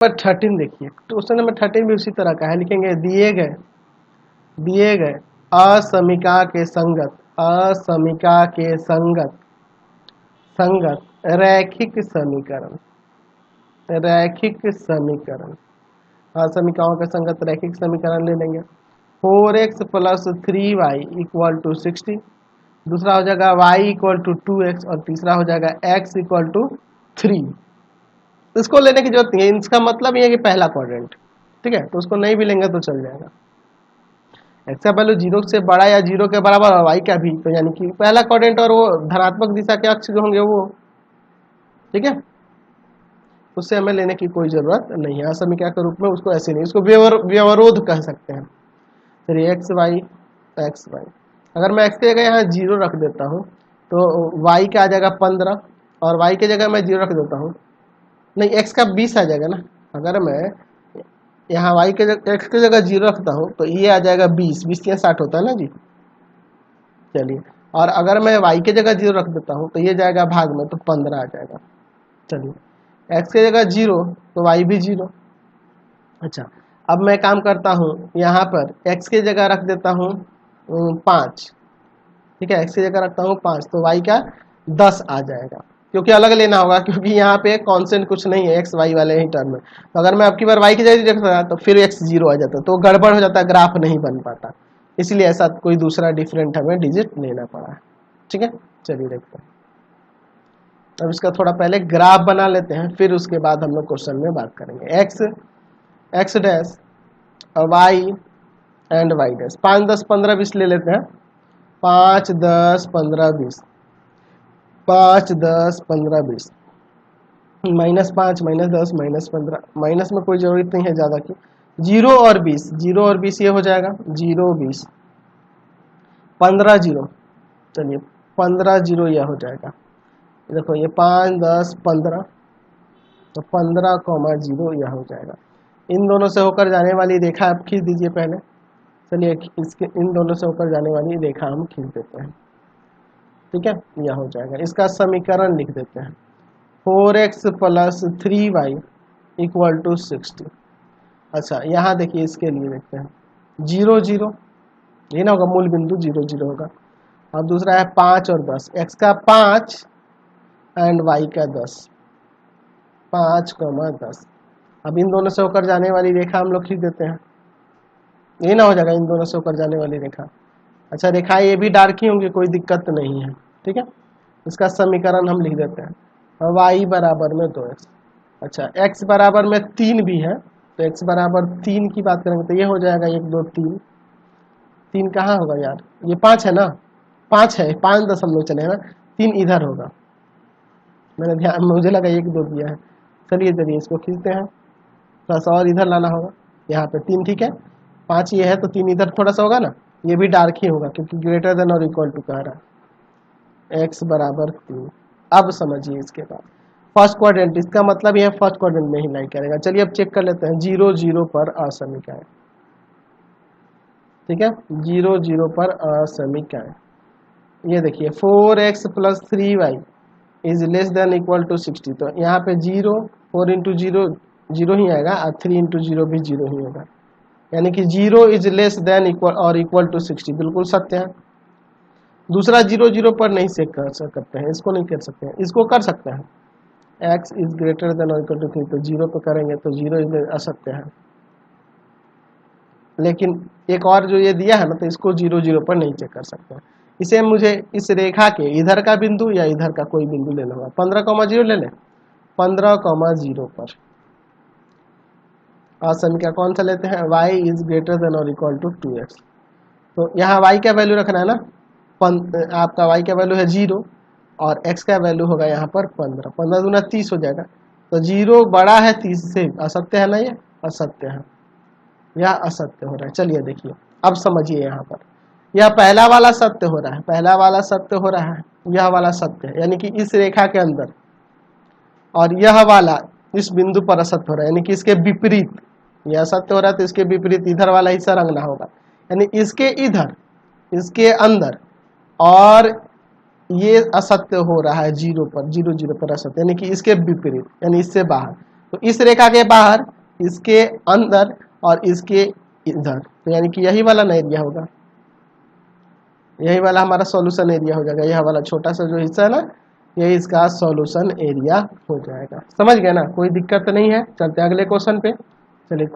Number 13 देखिए, question number 13 भी उसी तरह का है। लिखेंगे दिए गए असमीका के संगत रैखिक समीकरण असमीकाओं के संगत रैखिक समीकरण ले लेंगे। 4x plus 3y equal to 60, दूसरा हो जाएगा y इक्वल टू 2x और तीसरा हो जाएगा x इक्वल टू 3। इसको लेने की जरूरत नहीं है, इसका मतलब ये है कि पहला क्वाड्रेंट, ठीक है, तो उसको नहीं भी लेंगे तो चल जाएगा। एक्स का वैल्यू 0 से बड़ा या 0 के बराबर और y का भी, तो यानी कि पहला क्वाड्रेंट और वो धनात्मक दिशा के अक्ष जो होंगे वो, ठीक है, उससे हमें लेने की कोई जरूरत नहीं है। असमीका के रूप में उसको ऐसे नहीं, उसको व्यवरोध कह सकते हैं। चलिए एक्स वाई, अगर मैं एक्स की जगह यहाँ 0 रख देता हूँ तो y का आ जाएगा 15 और y की जगह मैं 0 रख देता हूँ, नहीं x का 20 आ जाएगा ना। अगर मैं यहाँ y के जगह x की जगह 0 रखता हूँ तो ये आ जाएगा 20, 20 या 60 होता है ना जी। चलिए, और अगर मैं y की जगह 0 रख देता हूँ तो ये जाएगा भाग में, तो 15 आ जाएगा। चलिए, x की जगह 0 तो y भी 0। अच्छा, अब मैं काम करता हूँ, यहाँ पर x की जगह रख देता हूँ 5, ठीक है, x की जगह रखता हूँ 5 तो y का 10 आ जाएगा, क्योंकि अलग लेना होगा, क्योंकि यहाँ पे कांस्टेंट कुछ नहीं है x y वाले ही टर्म में। तो अगर मैं आपकी बार y की जगह रखता तो फिर x 0 आ जाता, तो गड़बड़ हो जाता, ग्राफ नहीं बन पाता, इसलिए ऐसा कोई दूसरा डिफरेंट हमें डिजिट लेना पड़ा है, ठीक है। चलिए देखते हैं, अब इसका थोड़ा पहले ग्राफ बना लेते हैं, फिर उसके बाद हम लोग क्वेश्चन में बात करेंगे। एक्स डैश और वाई एंड वाई डैश, 5 10 15 20 ले लेते हैं। 5 10 15 20, 5 10 15 20, -5 -10 -15, माइनस में कोई जरूरत नहीं है ज़्यादा की। 0 और 20 ये हो जाएगा 0 20, 15 0, चलिए 15 0 यह हो जाएगा। देखो ये 5 10 15, तो 15,0 यह हो जाएगा। इन दोनों से होकर जाने वाली रेखा आप खींच दीजिए पहले। चलिए, इसके इन दोनों से होकर जाने वाली रेखा हम खींच देते हैं, ठीक है, यह हो जाएगा। इसका समीकरण लिख देते हैं, 4x plus 3y equal to 60। अच्छा, यहाँ देखिए, इसके लिए देखते हैं 0 0, ये ना होगा, मूल बिंदु 0 0 होगा, और दूसरा है 5 और 10, x का 5 एंड y का 10, 5, 10। अब इन दोनों से होकर जाने वाली रेखा हम लोग खींच देते हैं, ये ना हो जाएगा इन दोनों से होकर जाने वाली रेखा। अच्छा, रेखा ये भी डार्क ही होंगी, कोई दिक्कत नहीं है, ठीक है। इसका समीकरण हम लिख देते हैं, y बराबर में 2x। अच्छा, x बराबर में 3 भी है, तो x बराबर 3 की बात करेंगे तो ये हो जाएगा 1 2 3, 3 कहाँ होगा यार, ये 5 है ना, 5 है, 5 दशमलव चले ना, 3 इधर होगा, मैंने ध्यान, मुझे लगा 1 2 दिया है। चलिए इसको खींचते हैं, थोड़ा सा और इधर लाना होगा, यहाँ पे 3, ठीक है, 5 ये है तो 3 इधर थोड़ा सा होगा ना, ये भी डार्क ही होगा क्योंकि ग्रेटर देन और इक्वल टू कह रहा है, x बराबर 3। अब समझिए इसके बाद फर्स्ट क्वाड्रेंट, इसका मतलब यह फर्स्ट क्वाड्रेंट में ही लाई करेगा। चलिए अब चेक कर लेते हैं, 0 0 पर असमीकाएं, ठीक है, 0 0 पर असमीकाएं। ये देखिए 4x plus 3y is less than equal to 60, तो यहाँ पे 0, 4 इंटू 0 0 ही आएगा और 3 इंटू 0 भी 0 ही होगा, यानी कि 0 इज लेस देन इक्वल और इक्वल टू 60, बिल्कुल सत्य है। दूसरा 0 0 पर नहीं चेक कर सकते हैं, इसको नहीं कर सकते हैं, इसको कर सकते हैं, x इज ग्रेटर देन और इक्वल टू 3, तो 0 पे करेंगे तो 0 इज असत्य है। लेकिन एक और जो ये दिया है ना, तो इसको 0 0 पर नहीं चेक कर सकते हैं, इसे मुझे इस रेखा के इधर का बिंदु या इधर का कोई बिंदु लेना होगा। 15,0 ले लें, 15,0 पर असमीका कौन सा लेते हैं, y इज ग्रेटर देन और इक्वल टू 2x, तो यहाँ y का वैल्यू रखना है ना, आपका y का वैल्यू है 0 और x का वैल्यू होगा यहाँ पर 15, 15 दूना 30 हो जाएगा, तो 0 बड़ा है 30 से, असत्य है ना, ये असत्य है, यह असत्य हो रहा है। चलिए देखिए, अब समझिए, यहाँ पर यह पहला वाला सत्य हो रहा है, पहला वाला सत्य हो रहा है, यह वाला सत्य है, यानी कि इस रेखा के अंदर, और यह वाला इस बिंदु पर असत्य हो रहा है, यानी कि इसके विपरीत, यह असत्य हो रहा है तो इसके विपरीत इधर वाला हिस्सा रंगना होगा, यानी इसके इधर, इसके अंदर, और ये असत्य हो रहा है 0 पर, 0 0 पर असत्य, यानी कि इसके विपरीत, यानी इससे बाहर, तो इस रेखा के बाहर, इसके अंदर और इसके इधर, तो यानी कि यही वाला ना एरिया होगा, यही वाला हमारा सॉल्यूशन एरिया हो जाएगा। यह वाला छोटा सा जो हिस्सा है ना, यही इसका सॉल्यूशन एरिया हो जाएगा। समझ गए ना, कोई दिक्कत नहीं है। चलते हैं अगले क्वेश्चन पे। चलिए।